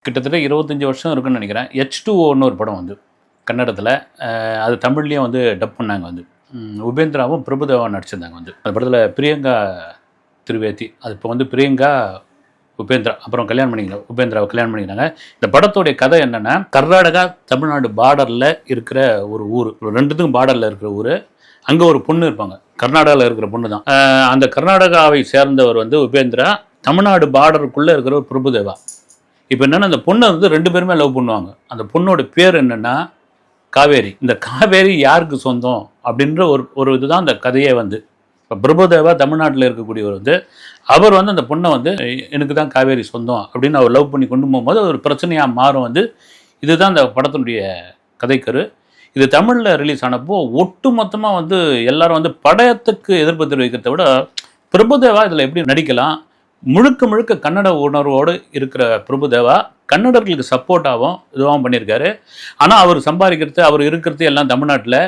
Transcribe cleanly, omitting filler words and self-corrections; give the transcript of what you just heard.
கிட்டத்தட்ட 25 வருஷம் இருக்குன்னு நினைக்கிறேன். H2Oன்னு ஒரு படம் வந்து கன்னடத்தில், அது தமிழ்லேயும் வந்து டப் பண்ணாங்க வந்து. உபேந்திராவும் பிரபுதேவா நடிச்சிருந்தாங்க வந்து. அந்த படத்தில் பிரியங்கா திரிவேதி, அது இப்போ வந்து பிரியங்கா உபேந்திரா அப்புறம் கல்யாணம் பண்ணிக்கிறாங்க, உபேந்திராவை கல்யாணம் பண்ணிக்கிறாங்க. இந்த படத்தோடைய கதை என்னென்னா, கர்நாடகா தமிழ்நாடு பார்டரில் இருக்கிற ஒரு ஊர், ரெண்டுத்துக்கும் பார்டரில் இருக்கிற ஊர். அங்கே ஒரு பொண்ணு இருப்பாங்க, கர்நாடகாவில் இருக்கிற பொண்ணு தான். அந்த கர்நாடகாவை சேர்ந்தவர் வந்து உபேந்திரா, தமிழ்நாடு பார்டருக்குள்ளே இருக்கிற ஒரு பிரபுதேவா. இப்போ என்னென்னா, அந்த பொண்ணை வந்து 2 பேருமே லவ் பண்ணுவாங்க. அந்த பொண்ணோட பேர் என்னென்னா காவேரி. இந்த காவேரி யாருக்கு சொந்தம் அப்படின்ற ஒரு இதுதான் அந்த கதையே வந்து. இப்போ பிரபுதேவா தமிழ்நாட்டில் இருக்கக்கூடியவர் வந்து, அவர் வந்து அந்த பொண்ணை வந்து எனக்கு தான் காவேரி சொந்தம் அப்படின்னு அவர் லவ் பண்ணி கொண்டு போகும்போது ஒரு பிரச்சனையாக மாறும் வந்து. இதுதான் அந்த படத்தினுடைய கதைக்கரு. இது தமிழில் ரிலீஸ் ஆனப்போ ஒட்டு மொத்தமாக வந்து எல்லாரும் வந்து படத்துக்கு எதிர்ப்பு தெரிவிக்கிறத விட, பிரபுதேவா இதில் எப்படி நடிக்கலாம், முழுக்க முழுக்க கன்னட உணர்வோடு இருக்கிற பிரபுதேவா கன்னடர்களுக்கு சப்போர்ட்டாகவும் இதுவாகவும் பண்ணியிருக்காரு. ஆனால் அவர் சம்பாதிக்கிறது, அவர் இருக்கிறது எல்லாம் தமிழ்நாட்டில்.